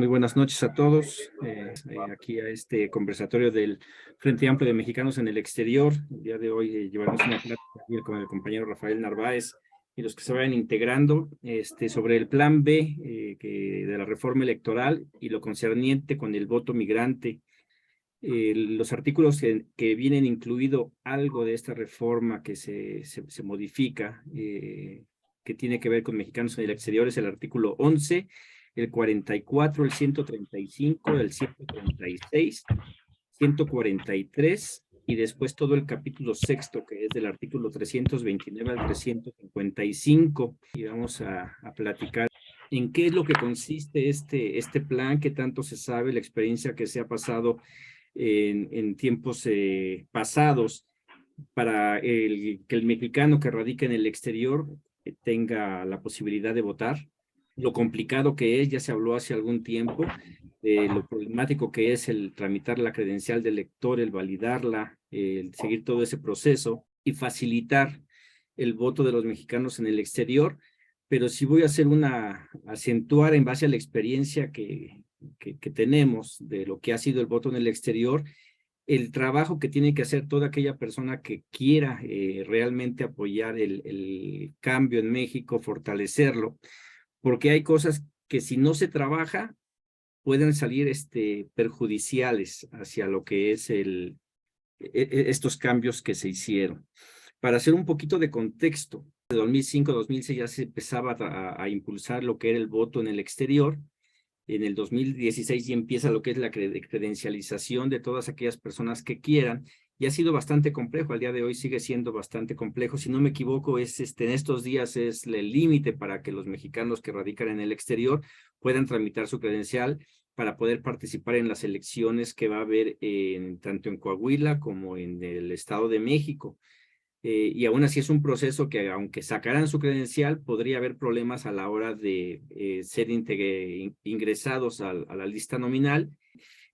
Muy buenas noches a todos. Aquí a este conversatorio del Frente Amplio de Mexicanos en el Exterior. El día de hoy llevaremos una plática aquí con el compañero Rafael Narváez y los que se vayan integrando sobre el plan B de la reforma electoral y lo concerniente con el voto migrante. Los artículos que vienen incluido algo de esta reforma que se modifica, que tiene que ver con mexicanos en el exterior, es el artículo 11, el 44, el 135, el 136, 143 y después todo el capítulo sexto, que es del artículo 329 al 355. Y vamos a platicar en qué es lo que consiste este plan, qué tanto se sabe, la experiencia que se ha pasado en tiempos pasados para que el mexicano que radica en el exterior tenga la posibilidad de votar. Lo complicado que es, ya se habló hace algún tiempo, lo problemático que es el tramitar la credencial del lector, el validarla, el seguir todo ese proceso y facilitar el voto de los mexicanos en el exterior. Pero si voy a hacer acentuar en base a la experiencia que tenemos de lo que ha sido el voto en el exterior, el trabajo que tiene que hacer toda aquella persona que quiera realmente apoyar el cambio en México, fortalecerlo, porque hay cosas que si no se trabaja pueden salir perjudiciales hacia lo que es estos cambios que se hicieron. Para hacer un poquito de contexto, de 2005-2006 ya se empezaba a impulsar lo que era el voto en el exterior. En el 2016 ya empieza lo que es la credencialización de todas aquellas personas que quieran, y ha sido bastante complejo. Al día de hoy sigue siendo bastante complejo. Si no me equivoco, en estos días es el límite para que los mexicanos que radican en el exterior puedan tramitar su credencial para poder participar en las elecciones que va a haber tanto en Coahuila como en el Estado de México. Y aún así es un proceso que, aunque sacaran su credencial, podría haber problemas a la hora de ser ingresados a la lista nominal,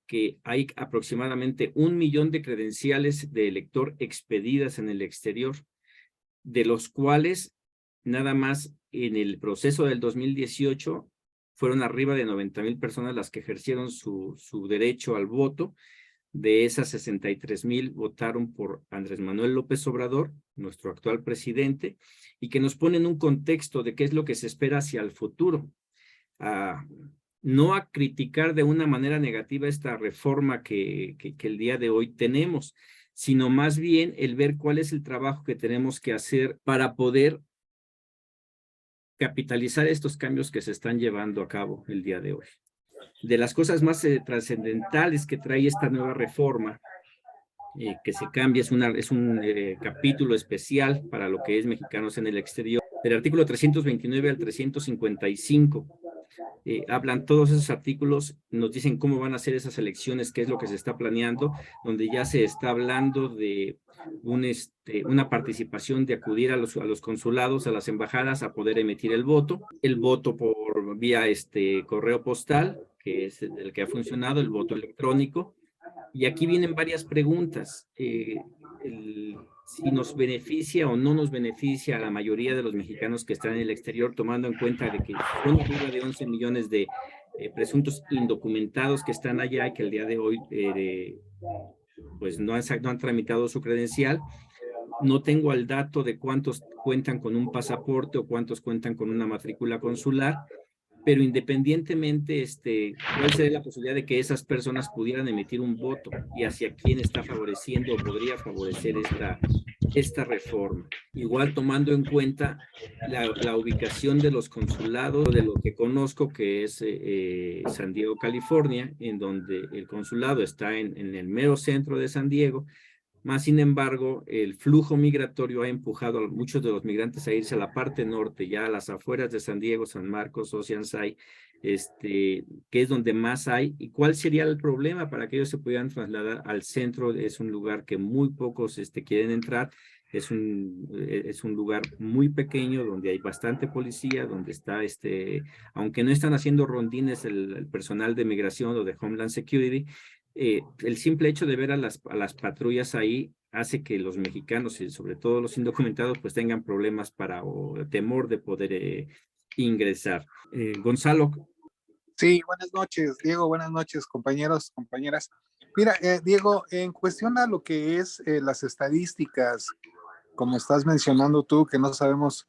que hay aproximadamente 1 millón de credenciales de elector expedidas en el exterior, de los cuales nada más en el proceso del 2018 fueron arriba de 90,000 personas las que ejercieron su derecho al voto. De esas 63,000 votaron por Andrés Manuel López Obrador, nuestro actual presidente, y que nos pone en un contexto de qué es lo que se espera hacia el futuro. No a criticar de una manera negativa esta reforma que el día de hoy tenemos, sino más bien el ver cuál es el trabajo que tenemos que hacer para poder capitalizar estos cambios que se están llevando a cabo el día de hoy. De las cosas más trascendentales que trae esta nueva reforma, que se cambia, es un capítulo especial para lo que es mexicanos en el exterior, del artículo 329 al 355. Hablan todos esos artículos, nos dicen cómo van a ser esas elecciones, qué es lo que se está planeando, donde ya se está hablando de una participación de acudir a los consulados, a las embajadas, a poder emitir el voto por vía correo postal, que es el que ha funcionado, el voto electrónico. Y aquí vienen varias preguntas. Si nos beneficia o no nos beneficia a la mayoría de los mexicanos que están en el exterior, tomando en cuenta de que son arriba de 11 millones de presuntos indocumentados que están allá y que el día de hoy pues no han tramitado su credencial. No tengo el dato de cuántos cuentan con un pasaporte o cuántos cuentan con una matrícula consular, pero independientemente, ¿cuál sería la posibilidad de que esas personas pudieran emitir un voto y hacia quién está favoreciendo o podría favorecer esta reforma? Igual tomando en cuenta la ubicación de los consulados, de lo que conozco que es San Diego, California, en donde el consulado está en el mero centro de San Diego. Más sin embargo, el flujo migratorio ha empujado a muchos de los migrantes a irse a la parte norte, ya a las afueras de San Diego, San Marcos, Oceanside, que es donde más hay. ¿Y cuál sería el problema para que ellos se pudieran trasladar al centro? Es un lugar que muy pocos quieren entrar. Es un lugar muy pequeño donde hay bastante policía, donde está, aunque no están haciendo rondines el personal de migración o de Homeland Security, el simple hecho de ver a las patrullas ahí hace que los mexicanos y sobre todo los indocumentados pues tengan problemas o temor de poder ingresar. Gonzalo, Sí, buenas noches, Diego, buenas noches, compañeros, compañeras. Mira, Diego, en cuestión a lo que es las estadísticas, como estás mencionando tú, que no sabemos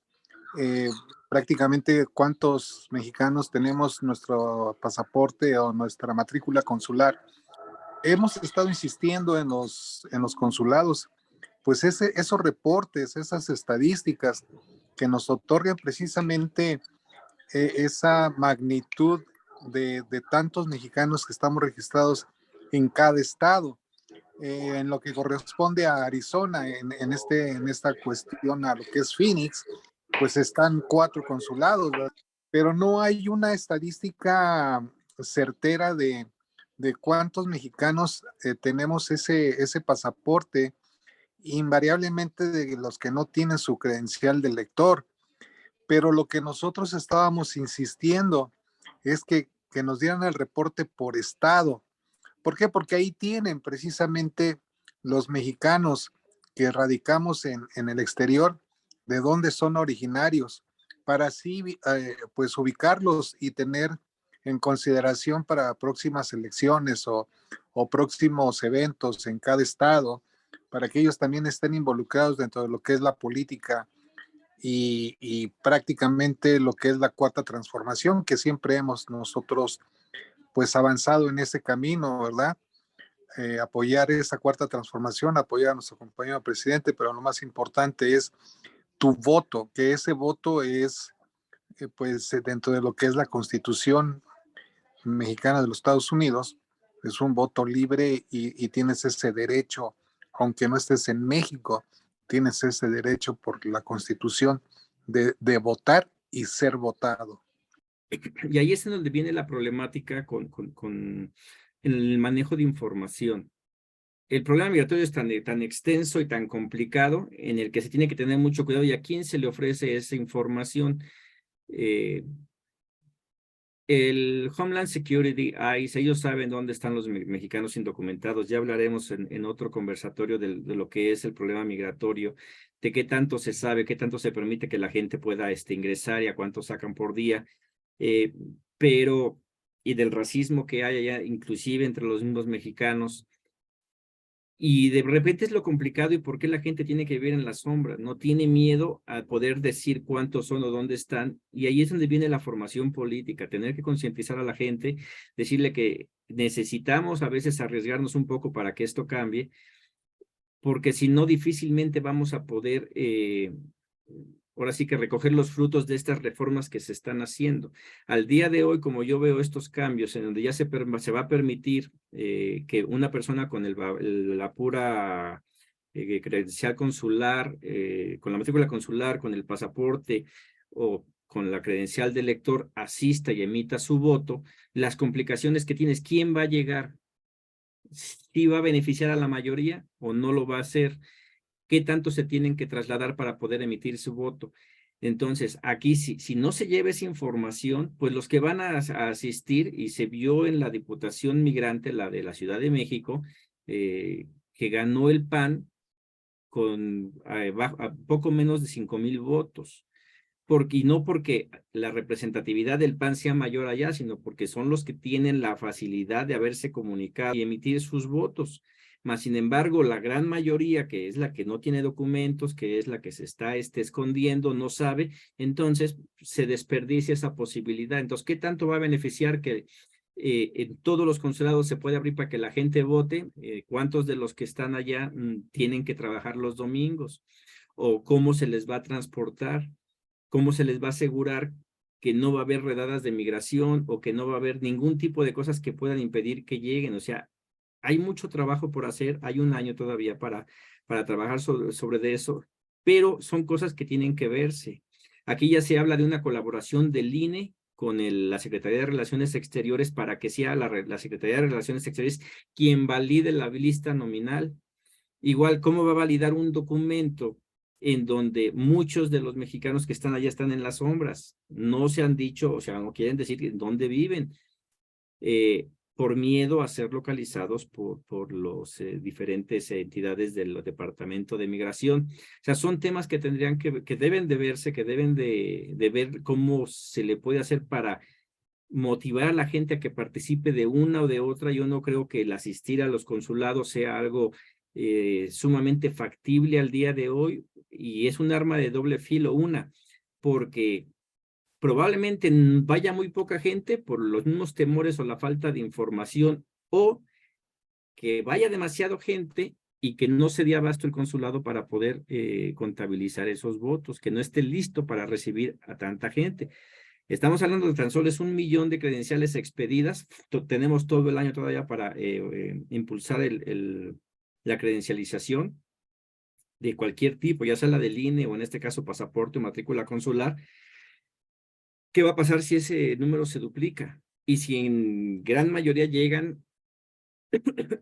eh, prácticamente cuántos mexicanos tenemos nuestro pasaporte o nuestra matrícula consular, hemos estado insistiendo en los consulados, pues esos reportes, esas estadísticas que nos otorgan precisamente esa magnitud de tantos mexicanos que estamos registrados en cada estado. En lo que corresponde a Arizona, en esta cuestión a lo que es Phoenix, pues están 4 consulados, ¿verdad? Pero no hay una estadística certera de cuántos mexicanos tenemos ese pasaporte, invariablemente de los que no tienen su credencial de lector. Pero lo que nosotros estábamos insistiendo es que nos dieran el reporte por estado. ¿Por qué? Porque ahí tienen precisamente los mexicanos que radicamos en el exterior, de dónde son originarios, para así pues ubicarlos y tener en consideración para próximas elecciones o próximos eventos en cada estado, para que ellos también estén involucrados dentro de lo que es la política y prácticamente lo que es la cuarta transformación, que siempre hemos nosotros pues avanzado en ese camino, ¿verdad? Apoyar esa cuarta transformación, apoyar a nuestro compañero presidente, pero lo más importante es tu voto, que ese voto es pues dentro de lo que es la Constitución mexicana de los Estados Unidos, es un voto libre y tienes ese derecho, aunque no estés en México, tienes ese derecho por la Constitución de votar y ser votado. Y ahí es en donde viene la problemática con el manejo de información. El problema migratorio es tan extenso y tan complicado en el que se tiene que tener mucho cuidado y a quién se le ofrece esa información. Eh, el Homeland Security, ICE, ellos saben dónde están los mexicanos indocumentados. Ya hablaremos en otro conversatorio de lo que es el problema migratorio, de qué tanto se sabe, qué tanto se permite que la gente pueda ingresar y a cuánto sacan por día. Eh, pero, y del racismo que hay allá, inclusive entre los mismos mexicanos. Y de repente es lo complicado y por qué la gente tiene que vivir en la sombra. No tiene miedo a poder decir cuántos son o dónde están. Y ahí es donde viene la formación política, tener que concientizar a la gente, decirle que necesitamos a veces arriesgarnos un poco para que esto cambie, porque si no, difícilmente vamos a poder, ahora sí que recoger los frutos de estas reformas que se están haciendo. Al día de hoy, como yo veo estos cambios, en donde ya se va a permitir que una persona con la pura credencial consular, con la matrícula consular, con el pasaporte o con la credencial de lector asista y emita su voto, las complicaciones que tienes, ¿quién va a llegar? ¿Sí va a beneficiar a la mayoría o no lo va a hacer? ¿Qué tanto se tienen que trasladar para poder emitir su voto? Entonces, aquí si no se lleva esa información, pues los que van a asistir, y se vio en la Diputación Migrante, la de la Ciudad de México, que ganó el PAN con a poco menos de 5,000 votos. Y no porque la representatividad del PAN sea mayor allá, sino porque son los que tienen la facilidad de haberse comunicado y emitir sus votos. Mas, sin embargo, la gran mayoría, que es la que no tiene documentos, que es la que se está escondiendo, no sabe, entonces se desperdicia esa posibilidad. Entonces, ¿qué tanto va a beneficiar que en todos los consulados se puede abrir para que la gente vote? ¿Cuántos de los que están allá tienen que trabajar los domingos? ¿O cómo se les va a transportar? ¿Cómo se les va a asegurar que no va a haber redadas de migración o que no va a haber ningún tipo de cosas que puedan impedir que lleguen? O sea, hay mucho trabajo por hacer, hay un año todavía para trabajar sobre eso, pero son cosas que tienen que verse. Aquí ya se habla de una colaboración del INE con la Secretaría de Relaciones Exteriores para que sea la Secretaría de Relaciones Exteriores quien valide la lista nominal. Igual, ¿cómo va a validar un documento en donde muchos de los mexicanos que están allá están en las sombras? No se han dicho, o sea, no quieren decir dónde viven, por miedo a ser localizados por los diferentes entidades del Departamento de Migración. O sea, son temas que tendrían que deben de verse, que deben de ver cómo se le puede hacer para motivar a la gente a que participe de una o de otra. Yo no creo que el asistir a los consulados sea algo sumamente factible al día de hoy, y es un arma de doble filo. Una, porque probablemente vaya muy poca gente por los mismos temores o la falta de información, o que vaya demasiado gente y que no se dé abasto el consulado para poder contabilizar esos votos, que no esté listo para recibir a tanta gente. Estamos hablando de tan solo es 1 millón de credenciales expedidas. Tenemos todo el año todavía para impulsar la credencialización de cualquier tipo, ya sea la del INE o en este caso pasaporte o matrícula consular. ¿Qué va a pasar si ese número se duplica? Y si en gran mayoría llegan,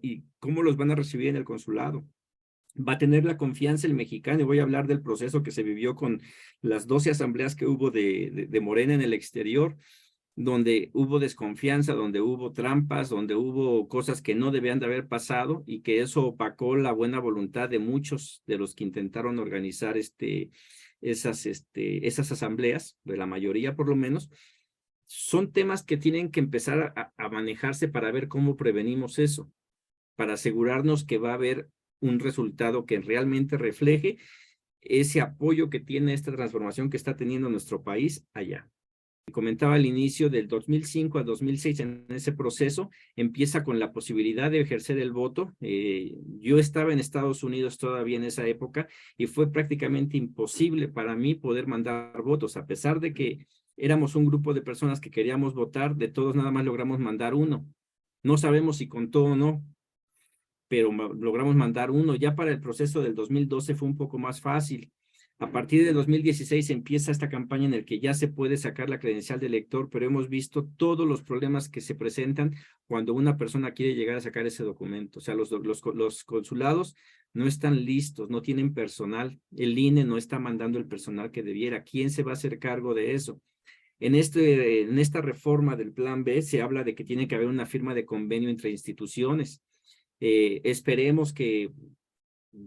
¿y cómo los van a recibir en el consulado? Va a tener la confianza el mexicano, y voy a hablar del proceso que se vivió con las 12 asambleas que hubo de Morena en el exterior, donde hubo desconfianza, donde hubo trampas, donde hubo cosas que no debían de haber pasado, y que eso opacó la buena voluntad de muchos de los que intentaron organizar esas asambleas, de la mayoría por lo menos. Son temas que tienen que empezar a manejarse para ver cómo prevenimos eso, para asegurarnos que va a haber un resultado que realmente refleje ese apoyo que tiene esta transformación que está teniendo nuestro país allá. Comentaba al inicio, del 2005 a 2006, en ese proceso, empieza con la posibilidad de ejercer el voto. Yo estaba en Estados Unidos todavía en esa época, y fue prácticamente imposible para mí poder mandar votos, a pesar de que éramos un grupo de personas que queríamos votar. De todos nada más logramos mandar uno. No sabemos si contó o no, pero logramos mandar uno. Ya para el proceso del 2012 fue un poco más fácil. A partir de 2016 empieza esta campaña en el que ya se puede sacar la credencial de elector, pero hemos visto todos los problemas que se presentan cuando una persona quiere llegar a sacar ese documento. O sea, los consulados no están listos, no tienen personal. El INE no está mandando el personal que debiera. ¿Quién se va a hacer cargo de eso? En esta reforma del Plan B se habla de que tiene que haber una firma de convenio entre instituciones. Esperemos que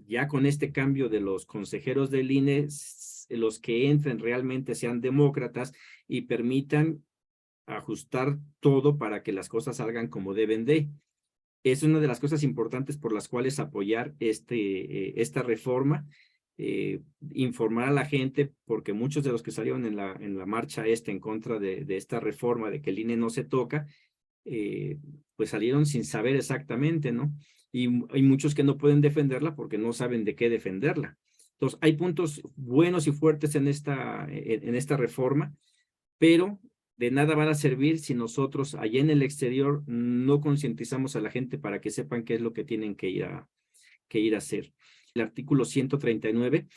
ya con este cambio de los consejeros del INE, los que entren realmente sean demócratas y permitan ajustar todo para que las cosas salgan como deben de. Es una de las cosas importantes por las cuales apoyar esta reforma, informar a la gente, porque muchos de los que salieron en la marcha en contra de esta reforma, de que el INE no se toca, pues salieron sin saber exactamente, ¿no? Y hay muchos que no pueden defenderla porque no saben de qué defenderla. Entonces, hay puntos buenos y fuertes en esta reforma, pero de nada van a servir si nosotros allá en el exterior no concientizamos a la gente para que sepan qué es lo que tienen que ir a hacer. El artículo 139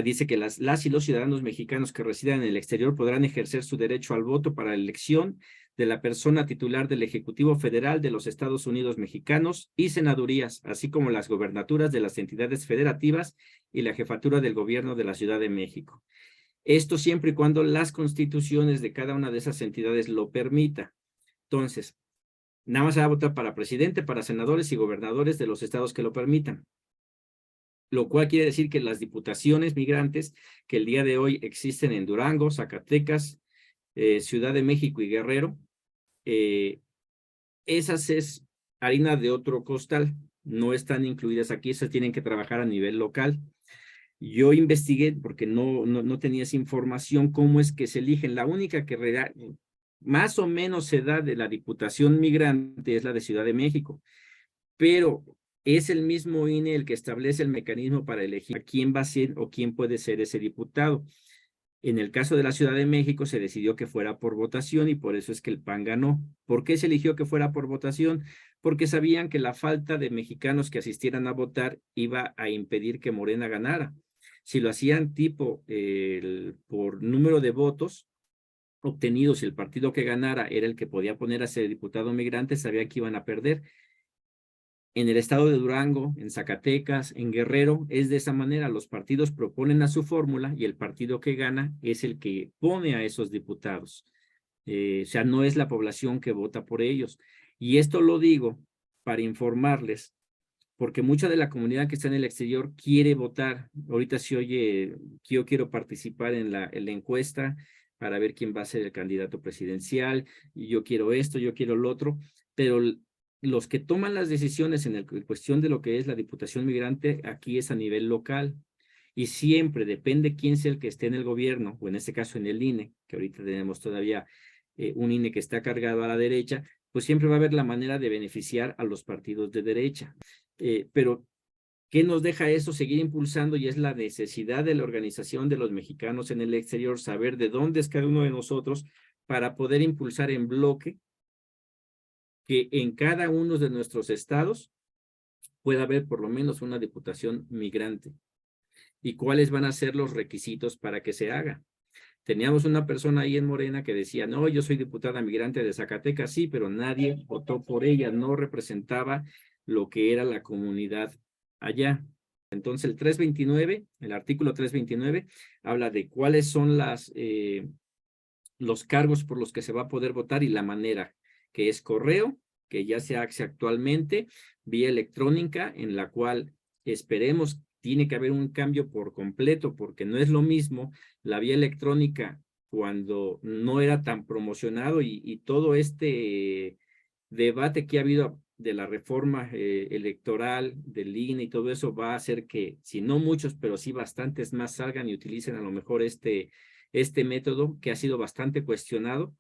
dice que las y los ciudadanos mexicanos que residan en el exterior podrán ejercer su derecho al voto para la elección de la persona titular del Ejecutivo Federal de los Estados Unidos mexicanos y senadurías, así como las gobernaturas de las entidades federativas y la jefatura del gobierno de la Ciudad de México. Esto siempre y cuando las constituciones de cada una de esas entidades lo permita. Entonces, nada más se va a votar para presidente, para senadores y gobernadores de los estados que lo permitan. Lo cual quiere decir que las diputaciones migrantes que el día de hoy existen en Durango, Zacatecas, Ciudad de México y Guerrero, esas es harina de otro costal, no están incluidas aquí, esas tienen que trabajar a nivel local. Yo investigué, porque no tenía esa información, cómo es que se eligen. La única que más o menos se da de la diputación migrante es la de Ciudad de México, pero es el mismo INE el que establece el mecanismo para elegir a quién va a ser o quién puede ser ese diputado. En el caso de la Ciudad de México se decidió que fuera por votación, y por eso es que el PAN ganó. ¿Por qué se eligió que fuera por votación? Porque sabían que la falta de mexicanos que asistieran a votar iba a impedir que Morena ganara. Si lo hacían por número de votos obtenidos, y el partido que ganara era el que podía poner a ese diputado migrante, sabían que iban a perder. En el estado de Durango, en Zacatecas, en Guerrero, es de esa manera. Los partidos proponen a su fórmula y el partido que gana es el que pone a esos diputados. O sea, no es la población que vota por ellos. Y esto lo digo para informarles, porque mucha de la comunidad que está en el exterior quiere votar. Ahorita se oye que yo quiero participar en la encuesta. para ver quién va a ser el candidato presidencial, y yo quiero esto, yo quiero lo otro, pero los que toman las decisiones en cuestión de lo que es la Diputación Migrante, aquí es a nivel local. Y siempre depende quién sea el que esté en el gobierno, o en este caso en el INE, que ahorita tenemos todavía un INE que está cargado a la derecha, pues siempre va a haber la manera de beneficiar a los partidos de derecha. Pero, ¿qué nos deja eso? Seguir impulsando, y es la necesidad de la organización de los mexicanos en el exterior, saber de dónde es cada uno de nosotros para poder impulsar en bloque que en cada uno de nuestros estados pueda haber por lo menos una diputación migrante. ¿Y cuáles van a ser los requisitos para que se haga? Teníamos una persona ahí en Morena que decía, no, yo soy diputada migrante de Zacatecas, sí, pero nadie votó por ella, no representaba lo que era la comunidad allá. Entonces el 329, el artículo 329, habla de cuáles son los cargos por los que se va a poder votar y la manera, que es correo, que ya se hace actualmente, vía electrónica, en la cual esperemos tiene que haber un cambio por completo, porque no es lo mismo la vía electrónica cuando no era tan promocionado, y todo este debate que ha habido de la reforma electoral del INE y todo eso va a hacer que, si no muchos, pero sí bastantes más salgan y utilicen a lo mejor este método que ha sido bastante cuestionado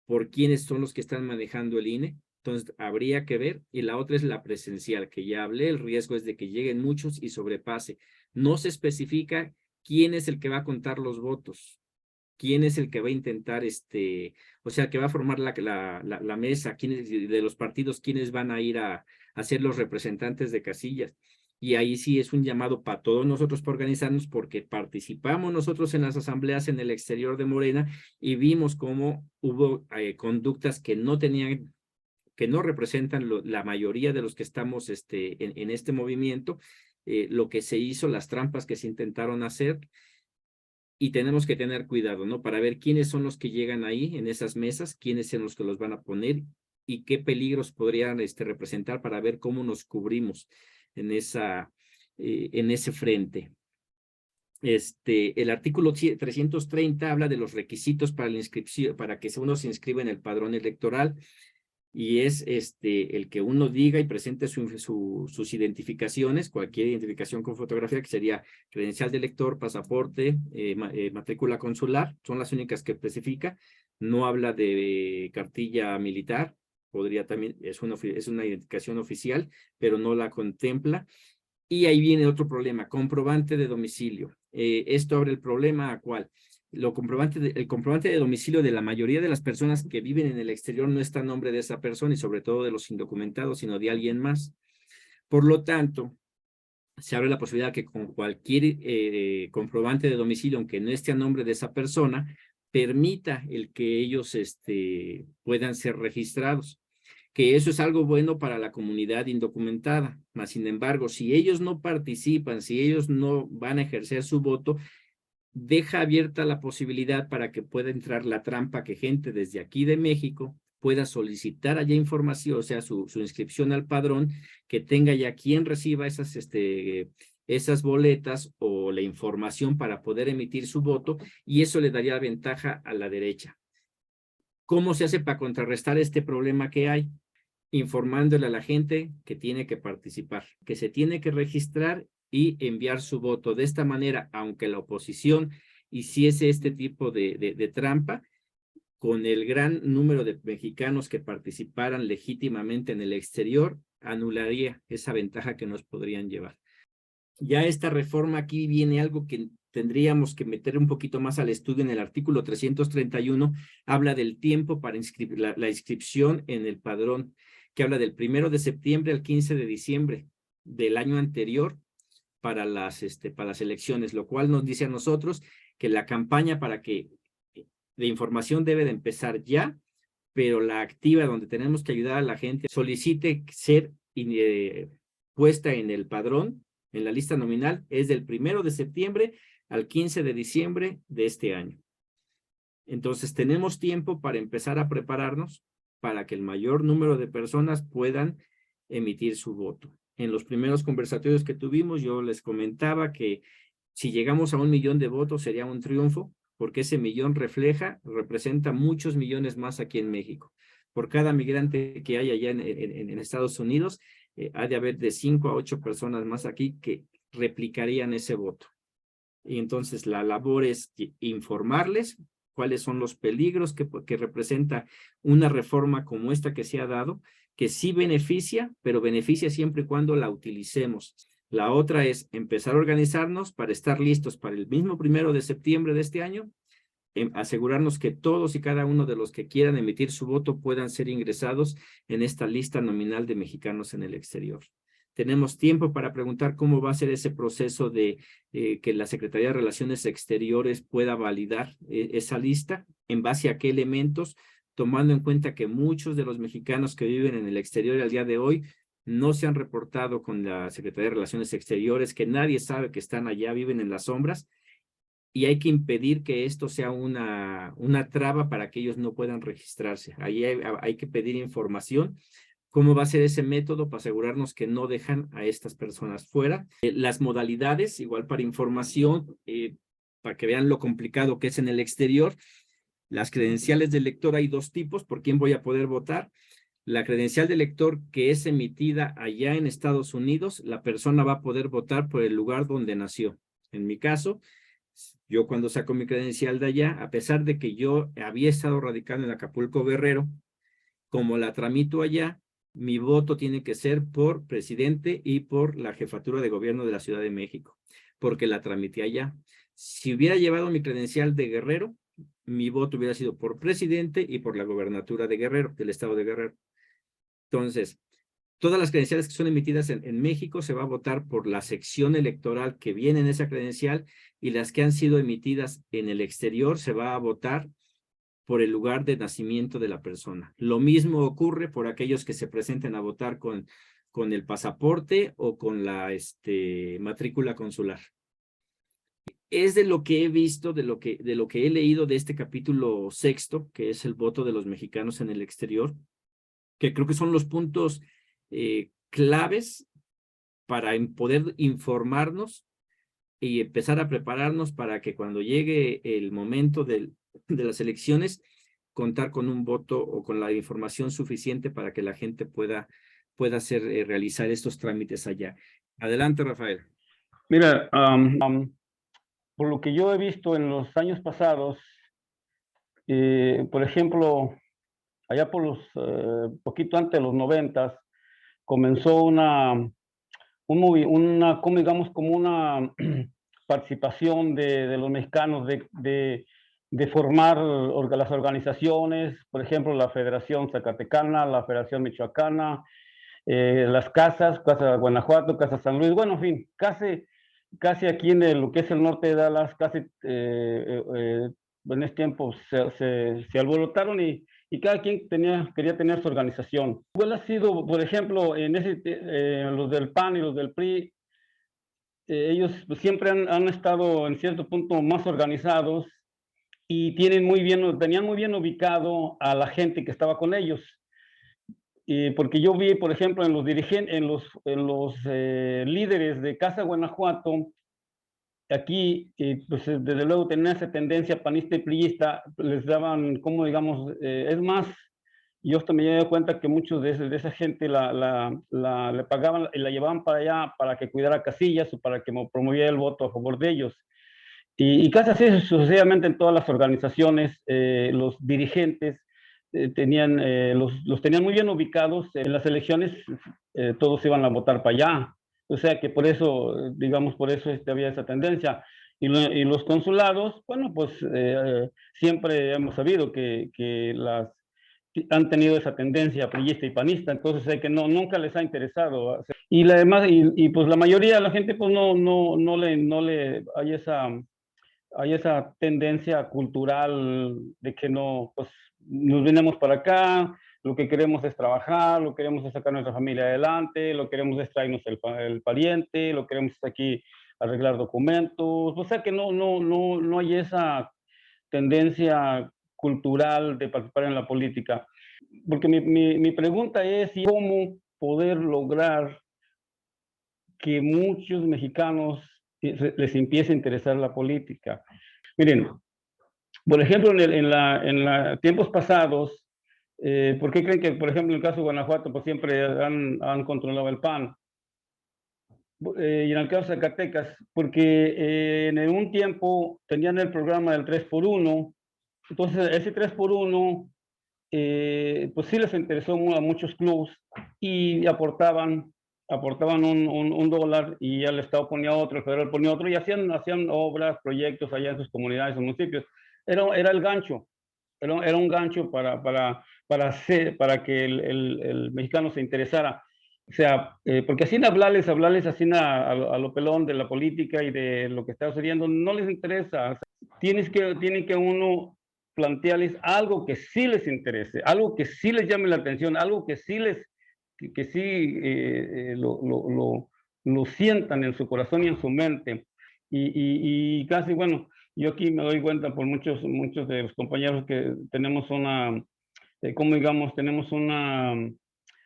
por quiénes son los que están manejando el INE. Entonces, habría que ver. Y la otra es la presencial, que ya hablé, el riesgo es de que lleguen muchos y sobrepase. No se especifica quién es el que va a contar los votos, quién es el que va a intentar, o sea, que va a formar la mesa, quiénes de los partidos, quiénes van a ir a ser los representantes de casillas. Y ahí sí es un llamado para todos nosotros para organizarnos, porque participamos nosotros en las asambleas en el exterior de Morena y vimos cómo hubo conductas que no tenían, que no representan la mayoría de los que estamos en este movimiento, lo que se hizo, las trampas que se intentaron hacer. Y tenemos que tener cuidado, ¿no? Para ver quiénes son los que llegan ahí en esas mesas, quiénes son los que los van a poner y qué peligros podrían representar, para ver cómo nos cubrimos en ese frente. El artículo 330 habla de los requisitos para la inscripción, para que uno se inscriba en el padrón electoral, y es el que uno diga y presente sus identificaciones, cualquier identificación con fotografía, que sería credencial de lector, pasaporte, matrícula consular, son las únicas que especifica. No habla de cartilla militar, podría también, es una identificación oficial, pero no la contempla. Y ahí viene otro problema, comprobante de domicilio. Esto abre el problema a cuál. El comprobante de domicilio de la mayoría de las personas que viven en el exterior no está a nombre de esa persona, y sobre todo de los indocumentados, sino de alguien más. Por lo tanto, se abre la posibilidad que con cualquier comprobante de domicilio, aunque no esté a nombre de esa persona, permita el que ellos puedan ser registrados. Que eso es algo bueno para la comunidad indocumentada. Mas, sin embargo, si ellos no participan, si ellos no van a ejercer su voto, deja abierta la posibilidad para que pueda entrar la trampa, que gente desde aquí de México pueda solicitar allá información, o sea, su inscripción al padrón, que tenga ya quien reciba esas boletas o la información para poder emitir su voto, y eso le daría ventaja a la derecha. ¿Cómo se hace para contrarrestar este problema que hay? Informándole a la gente que tiene que participar, que se tiene que registrar y enviar su voto. De esta manera, aunque la oposición hiciese este tipo de trampa, con el gran número de mexicanos que participaran legítimamente en el exterior, anularía esa ventaja que nos podrían llevar. Ya esta reforma, aquí viene algo que tendríamos que meter un poquito más al estudio. En el artículo 331 habla del tiempo para la inscripción en el padrón, que habla del 1 de septiembre al 15 de diciembre del año anterior para las elecciones, lo cual nos dice a nosotros que la campaña de información debe de empezar ya, pero la activa, donde tenemos que ayudar a la gente, solicite ser puesta en el padrón, en la lista nominal, es del 1 de septiembre al 15 de diciembre de este año. Entonces, tenemos tiempo para empezar a prepararnos para que el mayor número de personas puedan emitir su voto. En los primeros conversatorios que tuvimos, yo les comentaba que si llegamos a 1 millón de votos sería un triunfo, porque ese millón representa muchos millones más aquí en México. Por cada migrante que hay allá en Estados Unidos, ha de haber de 5 a 8 personas más aquí que replicarían ese voto. Y entonces la labor es informarles cuáles son los peligros que representa una reforma como esta que se ha dado, que sí beneficia, pero beneficia siempre y cuando la utilicemos. La otra es empezar a organizarnos para estar listos para el mismo 1 de septiembre de este año, asegurarnos que todos y cada uno de los que quieran emitir su voto puedan ser ingresados en esta lista nominal de mexicanos en el exterior. Tenemos tiempo para preguntar cómo va a ser ese proceso de que la Secretaría de Relaciones Exteriores pueda validar esa lista, en base a qué elementos, tomando en cuenta que muchos de los mexicanos que viven en el exterior al día de hoy no se han reportado con la Secretaría de Relaciones Exteriores, que nadie sabe que están allá, viven en las sombras, y hay que impedir que esto sea una traba para que ellos no puedan registrarse. Ahí hay que pedir información. ¿Cómo va a ser ese método para asegurarnos que no dejan a estas personas fuera? Las modalidades, igual para información, para que vean lo complicado que es en el exterior. Las credenciales de lector hay 2 tipos, por quién voy a poder votar. La credencial de lector que es emitida allá en Estados Unidos, la persona va a poder votar por el lugar donde nació. En mi caso, yo cuando saco mi credencial de allá, a pesar de que yo había estado radicando en Acapulco, Guerrero, como la tramito allá, mi voto tiene que ser por presidente y por la jefatura de gobierno de la Ciudad de México, porque la tramité allá. Si hubiera llevado mi credencial de Guerrero, mi voto hubiera sido por presidente y por la gobernatura de Guerrero, del estado de Guerrero. Entonces, todas las credenciales que son emitidas en México se va a votar por la sección electoral que viene en esa credencial, y las que han sido emitidas en el exterior se va a votar por el lugar de nacimiento de la persona. Lo mismo ocurre por aquellos que se presenten a votar con el pasaporte o con la matrícula consular. Es de lo que he visto, de lo que he leído de este capítulo 6, que es el voto de los mexicanos en el exterior, que creo que son los puntos claves para poder informarnos y empezar a prepararnos para que cuando llegue el momento de las elecciones, contar con un voto o con la información suficiente para que la gente pueda realizar estos trámites allá. Adelante, Rafael. Mira, por lo que yo he visto en los años pasados, por ejemplo, allá por los, poquito antes de los 90, comenzó como digamos, como una participación de los mexicanos de formar las organizaciones, por ejemplo, la Federación Zacatecana, la Federación Michoacana, las Casa Guanajuato, Casa San Luis, bueno, en fin, casi aquí en lo que es el norte de Dallas, casi en ese tiempo se alborotaron y cada quien quería tener su organización. Igual ha sido, por ejemplo, los del PAN y los del PRI, ellos siempre han estado en cierto punto más organizados y tenían muy bien ubicado a la gente que estaba con ellos. Porque yo vi, por ejemplo, en los líderes de Casa Guanajuato, aquí, pues desde luego tenían esa tendencia panista y priista, les daban, como digamos, es más, yo hasta me di cuenta que muchos de esa gente le pagaban y la llevaban para allá para que cuidara casillas o para que promoviera el voto a favor de ellos. Y casi así sucesivamente en todas las organizaciones, los dirigentes los tenían muy bien ubicados. En las elecciones todos iban a votar para allá. O sea que por eso, digamos, por eso había esa tendencia. Y los consulados, bueno, pues siempre hemos sabido que han tenido esa tendencia priista y panista, entonces que nunca les ha interesado. Y además, pues la mayoría de la gente pues no le hay esa tendencia cultural de que no, pues nos venimos para acá, lo que queremos es trabajar, lo que queremos es sacar nuestra familia adelante, lo que queremos es traernos el pariente, lo que queremos es aquí arreglar documentos, o sea que no hay esa tendencia cultural de participar en la política. Porque mi pregunta es cómo poder lograr que muchos mexicanos les empiece a interesar la política. Miren, Por ejemplo, en tiempos pasados, ¿por qué creen que, por ejemplo, en el caso de Guanajuato, pues siempre han controlado el PAN? Y en el caso de Zacatecas, porque en un tiempo tenían el programa del 3x1, entonces ese 3x1, pues sí les interesó a muchos clubes y aportaban un dólar y ya el Estado ponía otro, el federal ponía otro y hacían obras, proyectos allá en sus comunidades o municipios. Era el gancho, era un gancho para que el mexicano se interesara. O sea, porque así hablarles así a lo pelón de la política y de lo que está sucediendo, no les interesa. O sea, tienen que uno plantearles algo que sí les interese, algo que sí les llame la atención, algo que sí lo sientan en su corazón y en su mente. Y casi, bueno, yo aquí me doy cuenta por muchos de los compañeros que tenemos como digamos,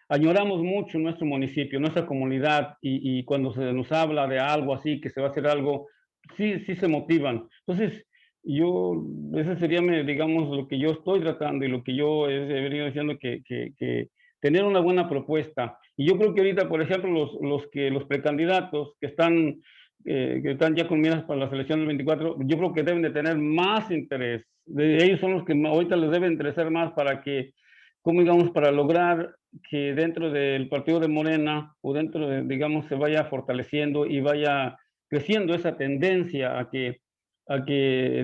añoramos mucho nuestro municipio, nuestra comunidad, y cuando se nos habla de algo así, que se va a hacer algo, sí se motivan. Entonces, ese sería, digamos, lo que yo estoy tratando y lo que yo he venido diciendo, que tener una buena propuesta. Y yo creo que ahorita, por ejemplo, los precandidatos que están ya con miras para la selección del 24, yo creo que deben de tener más interés. Ellos son los que ahorita les deben interesar más para que, como digamos, para lograr que dentro del partido de Morena o dentro de, digamos, se vaya fortaleciendo y vaya creciendo esa tendencia a que,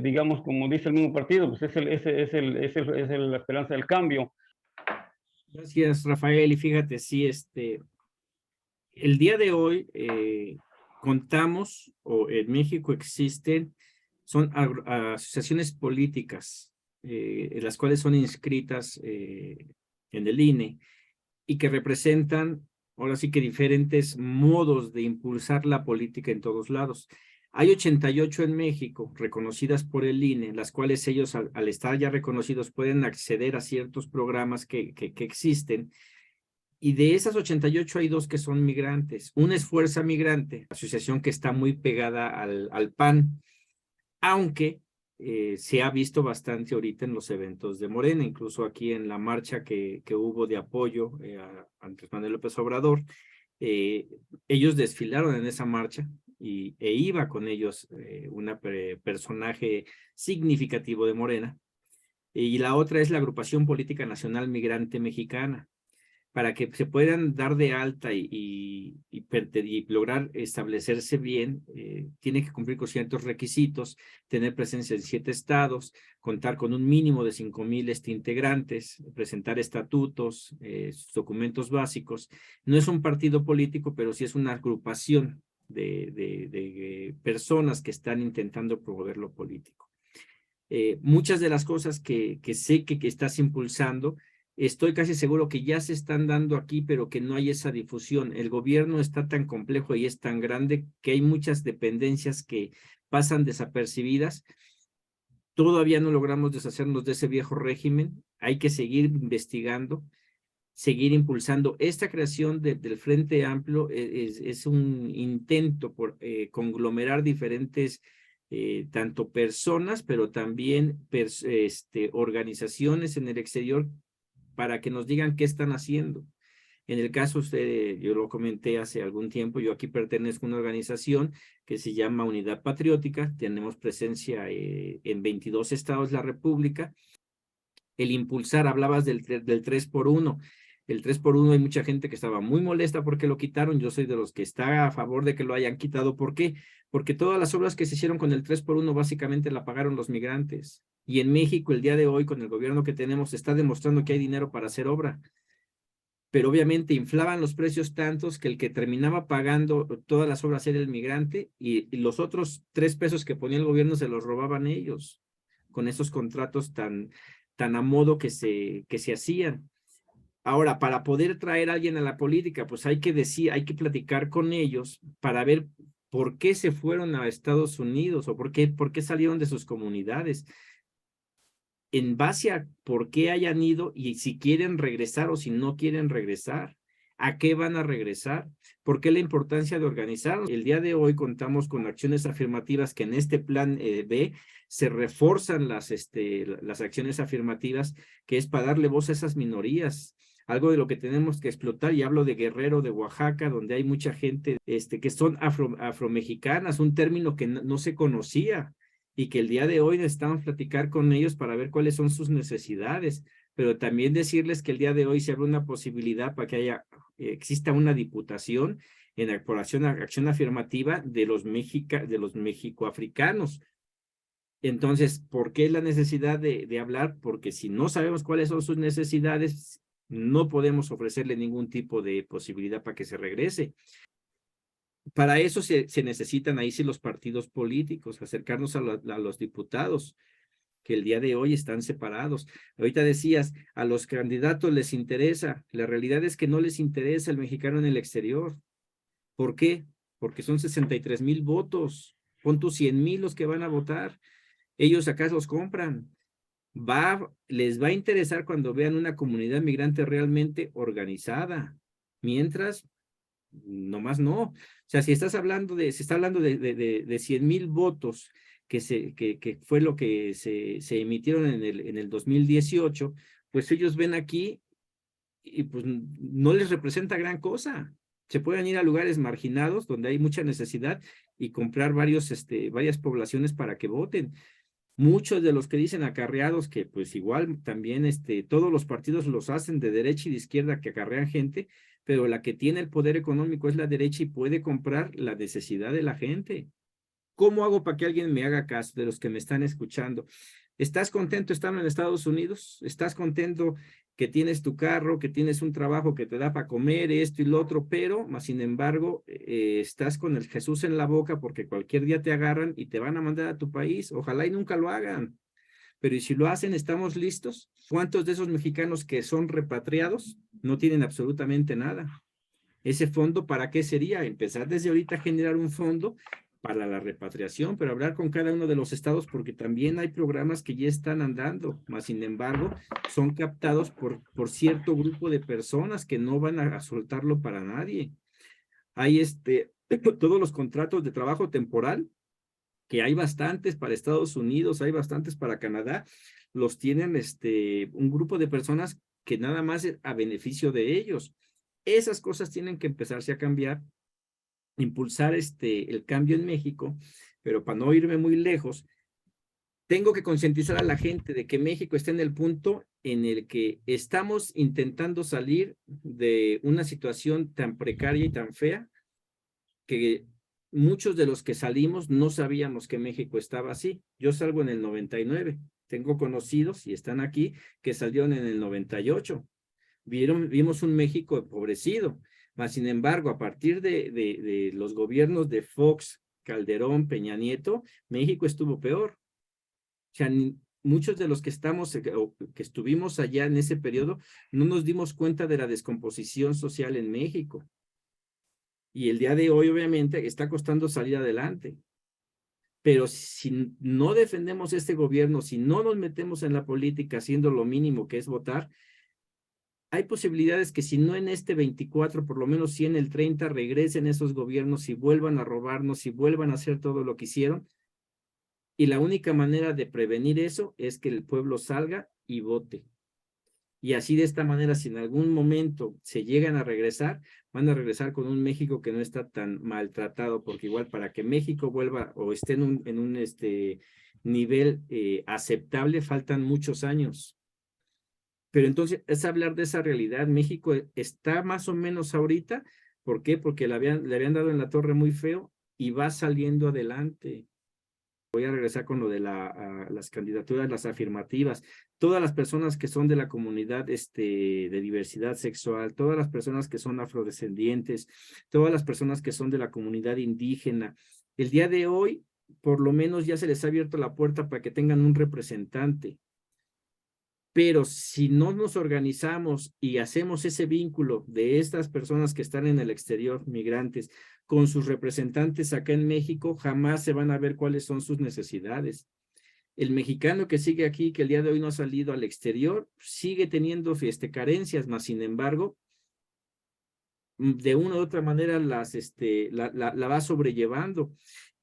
digamos, como dice el mismo partido, pues es la esperanza del cambio. Gracias, Rafael. Y fíjate, sí, el día de hoy contamos, o en México existen, son asociaciones políticas, las cuales son inscritas en el INE y que representan, ahora sí que diferentes modos de impulsar la política en todos lados. Hay 88 en México reconocidas por el INE, las cuales ellos al estar ya reconocidos pueden acceder a ciertos programas que existen. Y de esas 88 hay dos que son migrantes. Una es Fuerza Migrante, asociación que está muy pegada al PAN, aunque se ha visto bastante ahorita en los eventos de Morena, incluso aquí en la marcha que hubo de apoyo a Andrés Manuel López Obrador. Ellos desfilaron en esa marcha e iba con ellos un personaje significativo de Morena. Y la otra es la Agrupación Política Nacional Migrante Mexicana. Para que se puedan dar de alta y lograr establecerse bien, tiene que cumplir con ciertos requisitos, tener presencia en 7 estados, contar con un mínimo de 5,000 integrantes, presentar estatutos, documentos básicos. No es un partido político, pero sí es una agrupación de personas que están intentando promover lo político. Muchas de las cosas que sé que estás impulsando, estoy casi seguro que ya se están dando aquí, pero que no hay esa difusión. El gobierno está tan complejo y es tan grande que hay muchas dependencias que pasan desapercibidas. Todavía no logramos deshacernos de ese viejo régimen. Hay que seguir investigando, seguir impulsando. Esta creación del Frente Amplio es un intento por conglomerar diferentes tanto personas, pero también organizaciones en el exterior para que nos digan qué están haciendo. En el caso, yo lo comenté hace algún tiempo, yo aquí pertenezco a una organización que se llama Unidad Patriótica, tenemos presencia en 22 estados de la República. El impulsar, hablabas del 3x1. El 3x1 hay mucha gente que estaba muy molesta porque lo quitaron. Yo soy de los que está a favor de que lo hayan quitado. ¿Por qué? Porque todas las obras que se hicieron con el 3x1 básicamente la pagaron los migrantes. Y en México el día de hoy, con el gobierno que tenemos, se está demostrando que hay dinero para hacer obra. Pero obviamente inflaban los precios tantos que el que terminaba pagando todas las obras era el migrante y los otros 3 pesos que ponía el gobierno se los robaban ellos con esos contratos tan a modo que se hacían. Ahora, para poder traer a alguien a la política, pues hay que platicar con ellos para ver por qué se fueron a Estados Unidos o por qué salieron de sus comunidades. En base a por qué hayan ido y si quieren regresar o si no quieren regresar. ¿A qué van a regresar? ¿Por qué la importancia de organizar? El día de hoy contamos con acciones afirmativas que en este plan B se refuerzan las acciones afirmativas, que es para darle voz a esas minorías. Algo de lo que tenemos que explotar, y hablo de Guerrero, de Oaxaca, donde hay mucha gente que son afromexicanas, un término que no se conocía y que el día de hoy necesitamos platicar con ellos para ver cuáles son sus necesidades, pero también decirles que el día de hoy se abre una posibilidad para que exista una diputación en acción afirmativa de los mexicoafricanos. Entonces, ¿por qué la necesidad de hablar? Porque si no sabemos cuáles son sus necesidades, no podemos ofrecerle ningún tipo de posibilidad para que se regrese. Para eso se necesitan ahí sí los partidos políticos, acercarnos a los diputados, que el día de hoy están separados. Ahorita decías, a los candidatos les interesa. La realidad es que no les interesa el mexicano en el exterior. ¿Por qué? Porque son 63,000 votos. Pon tus 100,000 los que van a votar. Ellos acá los compran. Les va a interesar cuando vean una comunidad migrante realmente organizada. Mientras, nomás no. O sea, se está hablando de 100,000 votos que fue lo que se emitieron en el 2018, pues ellos ven aquí y pues no les representa gran cosa. Se pueden ir a lugares marginados donde hay mucha necesidad y comprar varias poblaciones para que voten. Muchos de los que dicen acarreados, que pues igual también todos los partidos los hacen de derecha y de izquierda que acarrean gente, pero la que tiene el poder económico es la derecha y puede comprar la necesidad de la gente. ¿Cómo hago para que alguien me haga caso de los que me están escuchando? ¿Estás contento estando en Estados Unidos? ¿Estás contento que tienes tu carro, que tienes un trabajo que te da para comer, esto y lo otro, pero, más sin embargo, estás con el Jesús en la boca porque cualquier día te agarran y te van a mandar a tu país? Ojalá y nunca lo hagan. Pero ¿y si lo hacen, estamos listos? ¿Cuántos de esos mexicanos que son repatriados no tienen absolutamente nada? ¿Ese fondo para qué sería? Empezar desde ahorita a generar un fondo para la repatriación, pero hablar con cada uno de los estados, porque también hay programas que ya están andando, más sin embargo, son captados por cierto grupo de personas que no van a soltarlo para nadie. Hay todos los contratos de trabajo temporal, que hay bastantes para Estados Unidos, hay bastantes para Canadá, los tienen un grupo de personas que nada más es a beneficio de ellos. Esas cosas tienen que empezarse a cambiar, impulsar el cambio en México, pero para no irme muy lejos, tengo que concientizar a la gente de que México está en el punto en el que estamos intentando salir de una situación tan precaria y tan fea que muchos de los que salimos no sabíamos que México estaba así. Yo salgo en el 99, tengo conocidos y están aquí que salieron en el 98. Vimos un México empobrecido, mas sin embargo, a partir de los gobiernos de Fox, Calderón, Peña Nieto, México estuvo peor. O sea, muchos de los que estuvimos allá en ese periodo, no nos dimos cuenta de la descomposición social en México. Y el día de hoy, obviamente, está costando salir adelante. Pero si no defendemos este gobierno, si no nos metemos en la política haciendo lo mínimo que es votar, hay posibilidades que si no en este 24, por lo menos sí en el 30, regresen esos gobiernos y vuelvan a robarnos y vuelvan a hacer todo lo que hicieron. Y la única manera de prevenir eso es que el pueblo salga y vote. Y así de esta manera, si en algún momento se llegan a regresar, van a regresar con un México que no está tan maltratado, porque igual para que México vuelva o esté en un nivel aceptable, faltan muchos años. Pero entonces es hablar de esa realidad. México está más o menos ahorita. ¿Por qué? Porque le habían dado en la torre muy feo y va saliendo adelante. Voy a regresar con lo de las candidaturas, las afirmativas. Todas las personas que son de la comunidad de diversidad sexual, todas las personas que son afrodescendientes, todas las personas que son de la comunidad indígena, el día de hoy, por lo menos ya se les ha abierto la puerta para que tengan un representante. Pero si no nos organizamos y hacemos ese vínculo de estas personas que están en el exterior, migrantes, con sus representantes acá en México, jamás se van a ver cuáles son sus necesidades. El mexicano que sigue aquí, que el día de hoy no ha salido al exterior, sigue teniendo carencias, mas sin embargo, de una u otra manera la va sobrellevando.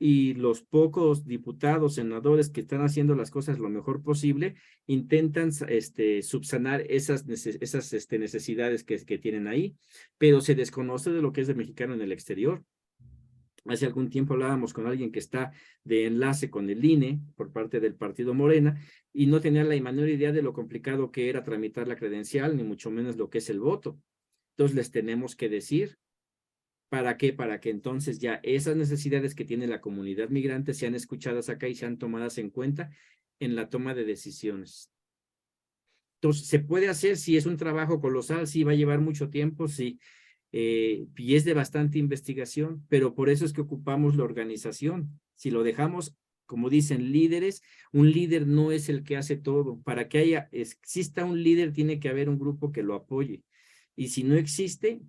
Y los pocos diputados, senadores que están haciendo las cosas lo mejor posible, intentan subsanar esas necesidades que tienen ahí, pero se desconoce de lo que es el mexicano en el exterior. Hace algún tiempo hablábamos con alguien que está de enlace con el INE por parte del partido Morena y no tenía la menor idea de lo complicado que era tramitar la credencial, ni mucho menos lo que es el voto. Entonces les tenemos que decir, ¿para qué? Para que entonces ya esas necesidades que tiene la comunidad migrante sean escuchadas acá y sean tomadas en cuenta en la toma de decisiones. Entonces, ¿se puede hacer? Sí, es un trabajo colosal, sí, va a llevar mucho tiempo, sí, y es de bastante investigación, pero por eso es que ocupamos la organización. Si lo dejamos, como dicen, líderes, un líder no es el que hace todo. Para que exista un líder, tiene que haber un grupo que lo apoye. Y si no existe,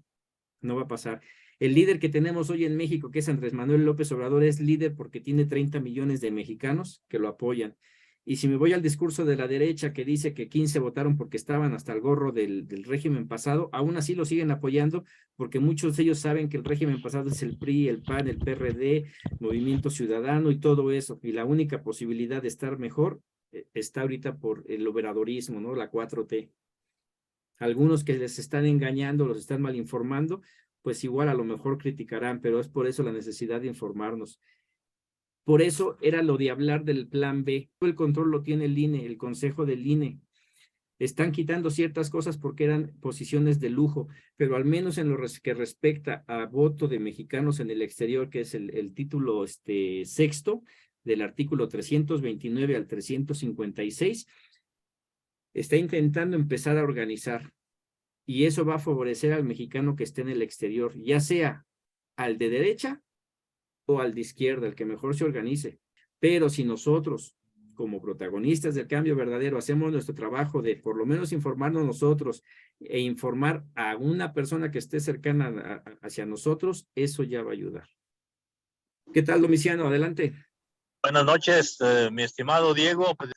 no va a pasar. El líder que tenemos hoy en México, que es Andrés Manuel López Obrador, es líder porque tiene 30 millones de mexicanos que lo apoyan. Y si me voy al discurso de la derecha que dice que 15 votaron porque estaban hasta el gorro del régimen pasado, aún así lo siguen apoyando porque muchos de ellos saben que el régimen pasado es el PRI, el PAN, el PRD, Movimiento Ciudadano y todo eso. Y la única posibilidad de estar mejor está ahorita por el oberadorismo, ¿no? La 4T. Algunos que les están engañando, los están mal informando, pues igual a lo mejor criticarán, pero es por eso la necesidad de informarnos. Por eso era lo de hablar del plan B. El control lo tiene el INE, el consejo del INE. Están quitando ciertas cosas porque eran posiciones de lujo, pero al menos en lo que respecta a voto de mexicanos en el exterior, que es el título sexto del artículo 329 al 356, está intentando empezar a organizar. Y eso va a favorecer al mexicano que esté en el exterior, ya sea al de derecha o al de izquierda, el que mejor se organice. Pero si nosotros, como protagonistas del cambio verdadero, hacemos nuestro trabajo de por lo menos informarnos nosotros e informar a una persona que esté cercana hacia nosotros, eso ya va a ayudar. ¿Qué tal, Domiciano? Adelante. Buenas noches, mi estimado Diego. Pues,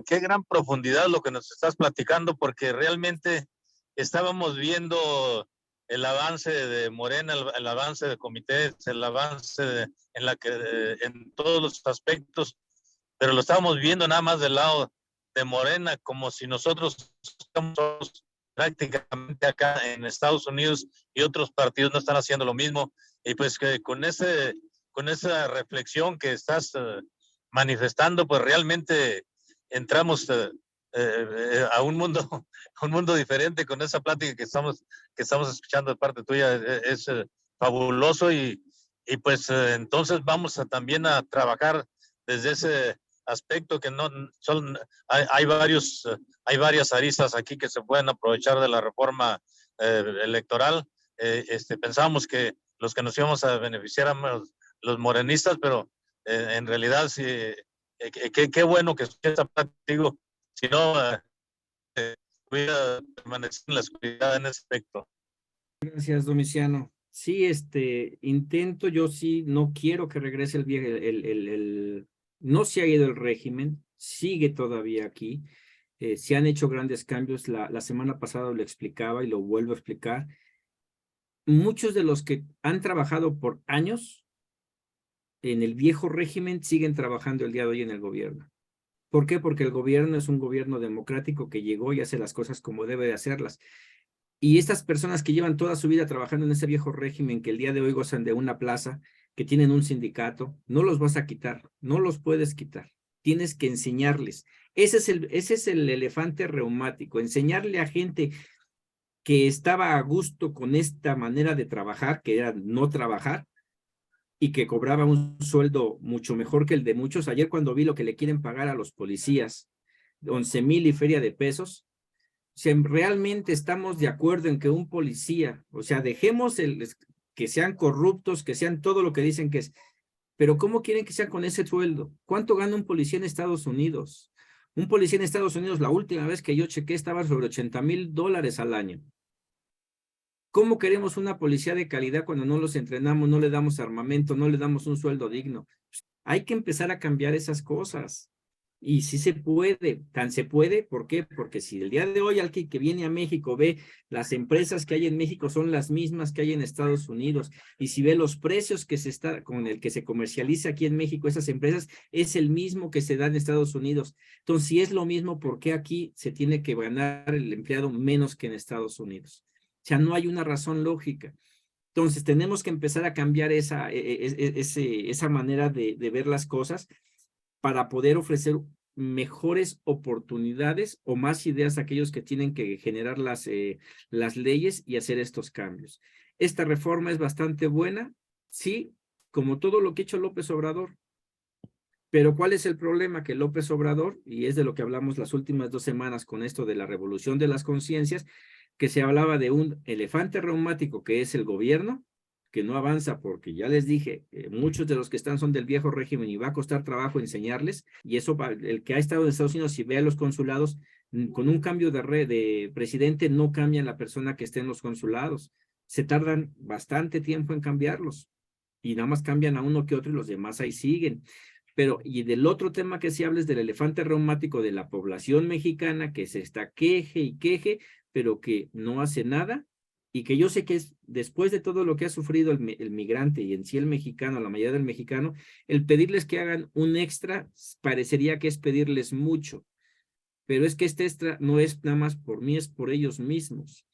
qué gran profundidad lo que nos estás platicando, porque realmente estábamos viendo el avance de Morena, el avance de comités, el avance en todos los aspectos, pero lo estábamos viendo nada más del lado de Morena, como si nosotros estamos prácticamente acá en Estados Unidos y otros partidos no están haciendo lo mismo. Y pues que con esa reflexión que estás manifestando, pues realmente entramos a un mundo diferente con esa plática que estamos escuchando de parte tuya. Es fabuloso y pues entonces vamos también a trabajar desde ese aspecto que no son, hay varias aristas aquí que se pueden aprovechar de la reforma electoral. Pensamos que los que nos íbamos a beneficiar éramos los morenistas, pero en realidad sí, qué bueno que escuché esta plática. Si no, voy a permanecer en la oscuridad en ese aspecto. Gracias, Domiciano. Sí, intento, yo sí, no quiero que regrese el viejo, no se ha ido el régimen, sigue todavía aquí. Se han hecho grandes cambios. La semana pasada lo explicaba y lo vuelvo a explicar. Muchos de los que han trabajado por años en el viejo régimen siguen trabajando el día de hoy en el gobierno. ¿Por qué? Porque el gobierno es un gobierno democrático que llegó y hace las cosas como debe de hacerlas. Y estas personas que llevan toda su vida trabajando en ese viejo régimen, que el día de hoy gozan de una plaza, que tienen un sindicato, no los vas a quitar, no los puedes quitar. Tienes que enseñarles. Ese es el elefante reumático, enseñarle a gente que estaba a gusto con esta manera de trabajar, que era no trabajar, y que cobraba un sueldo mucho mejor que el de muchos. Ayer cuando vi lo que le quieren pagar a los policías, 11,000 y feria de pesos, si realmente estamos de acuerdo en que un policía, o sea, dejemos que sean corruptos, que sean todo lo que dicen que es, pero ¿cómo quieren que sea con ese sueldo? ¿Cuánto gana un policía en Estados Unidos? Un policía en Estados Unidos, la última vez que yo chequé, estaba sobre $80,000 al año. ¿Cómo queremos una policía de calidad cuando no los entrenamos, no le damos armamento, no le damos un sueldo digno? Hay que empezar a cambiar esas cosas. Y sí se puede, tan se puede, ¿por qué? Porque si el día de hoy alguien que viene a México ve las empresas que hay en México son las mismas que hay en Estados Unidos, y si ve los precios que se está, con el que se comercializa aquí en México esas empresas, es el mismo que se da en Estados Unidos. Entonces, si es lo mismo, ¿por qué aquí se tiene que ganar el empleado menos que en Estados Unidos? O sea, no hay una razón lógica. Entonces, tenemos que empezar a cambiar esa manera de ver las cosas para poder ofrecer mejores oportunidades o más ideas a aquellos que tienen que generar las leyes y hacer estos cambios. Esta reforma es bastante buena, sí, como todo lo que ha hecho López Obrador. Pero ¿cuál es el problema? Que López Obrador, y es de lo que hablamos las últimas 2 semanas con esto de la revolución de las conciencias, que se hablaba de un elefante reumático que es el gobierno, que no avanza porque ya les dije, muchos de los que están son del viejo régimen y va a costar trabajo enseñarles, y eso el que ha estado en Estados Unidos y ve a los consulados, con un cambio de presidente no cambia la persona que esté en los consulados, se tardan bastante tiempo en cambiarlos, y nada más cambian a uno que otro y los demás ahí siguen. Pero, y del otro tema que sí hables del elefante reumático de la población mexicana que se está queje y queje, pero que no hace nada, y que yo sé que es después de todo lo que ha sufrido el migrante y en sí el mexicano, la mayoría del mexicano, el pedirles que hagan un extra parecería que es pedirles mucho, pero es que este extra no es nada más por mí, es por ellos mismos.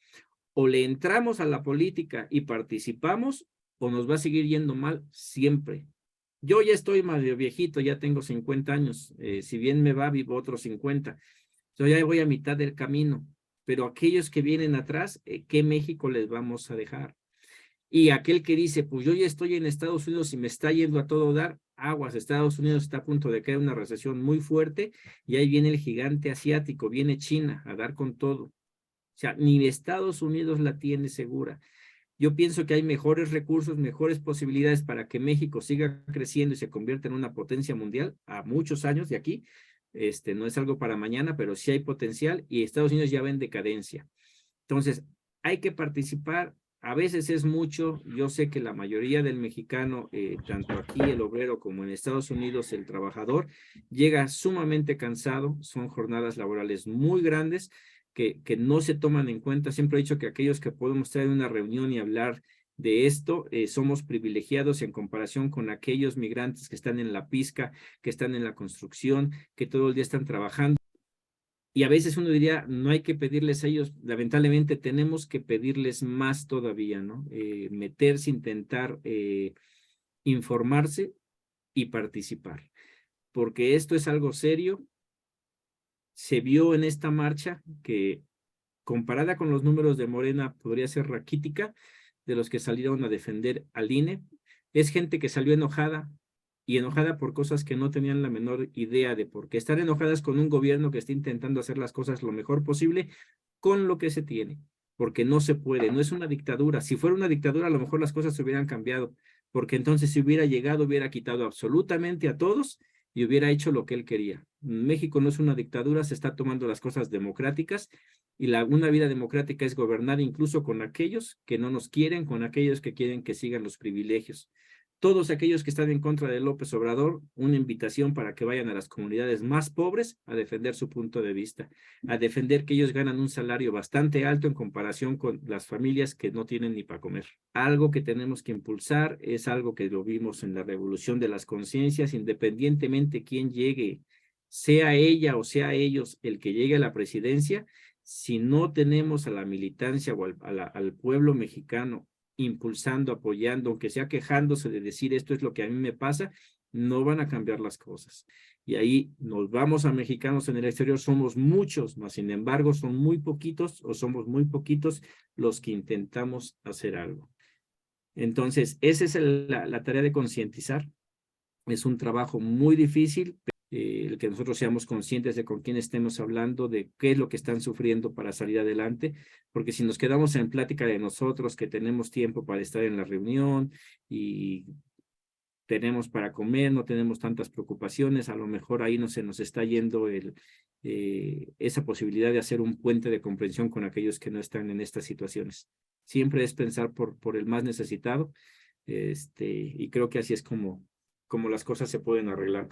O le entramos a la política y participamos, o nos va a seguir yendo mal siempre. Yo ya estoy más viejito, ya tengo 50 años, si bien me va, vivo otros 50. Yo ya voy a mitad del camino, pero aquellos que vienen atrás, ¿qué México les vamos a dejar? Y aquel que dice, pues yo ya estoy en Estados Unidos y me está yendo a todo dar, aguas, Estados Unidos está a punto de caer en una recesión muy fuerte y ahí viene el gigante asiático, viene China a dar con todo. O sea, ni Estados Unidos la tiene segura. Yo pienso que hay mejores recursos, mejores posibilidades para que México siga creciendo y se convierta en una potencia mundial a muchos años de aquí. No es algo para mañana, pero sí hay potencial y Estados Unidos ya va en decadencia. Entonces, hay que participar. A veces es mucho. Yo sé que la mayoría del mexicano, tanto aquí el obrero como en Estados Unidos el trabajador, llega sumamente cansado. Son jornadas laborales muy grandes que no se toman en cuenta. Siempre he dicho que aquellos que podemos estar en una reunión y hablar de esto, somos privilegiados en comparación con aquellos migrantes que están en la pizca, que están en la construcción, que todo el día están trabajando. Y a veces uno diría, no hay que pedirles a ellos, lamentablemente tenemos que pedirles más todavía, ¿no? Meterse, intentar informarse y participar, porque esto es algo serio. Se vio en esta marcha que comparada con los números de Morena podría ser raquítica, de los que salieron a defender al INE. Es gente que salió enojada, y enojada por cosas que no tenían la menor idea de por qué. Estar enojadas con un gobierno que está intentando hacer las cosas lo mejor posible con lo que se tiene, porque no se puede, no es una dictadura. Si fuera una dictadura, a lo mejor las cosas se hubieran cambiado, porque entonces si hubiera llegado, hubiera quitado absolutamente a todos y hubiera hecho lo que él quería. México no es una dictadura, se está tomando las cosas democráticas, y una vida democrática es gobernar incluso con aquellos que no nos quieren, con aquellos que quieren que sigan los privilegios. Todos aquellos que están en contra de López Obrador, una invitación para que vayan a las comunidades más pobres a defender su punto de vista, a defender que ellos ganan un salario bastante alto en comparación con las familias que no tienen ni para comer. Algo que tenemos que impulsar es algo que lo vimos en la revolución de las conciencias, independientemente quién llegue, sea ella o sea ellos el que llegue a la presidencia. Si no tenemos a la militancia o al pueblo mexicano impulsando, apoyando, aunque sea quejándose de decir esto es lo que a mí me pasa, no van a cambiar las cosas. Y ahí nos vamos a mexicanos en el exterior, somos muchos, mas sin embargo son muy poquitos o somos muy poquitos los que intentamos hacer algo. Entonces, esa es la tarea de concientizar. Es un trabajo muy difícil, el que nosotros seamos conscientes de con quién estemos hablando, de qué es lo que están sufriendo para salir adelante, porque si nos quedamos en plática de nosotros, que tenemos tiempo para estar en la reunión y tenemos para comer, no tenemos tantas preocupaciones, a lo mejor ahí no se nos está yendo esa posibilidad de hacer un puente de comprensión con aquellos que no están en estas situaciones. Siempre es pensar por el más necesitado, y creo que así es como las cosas se pueden arreglar.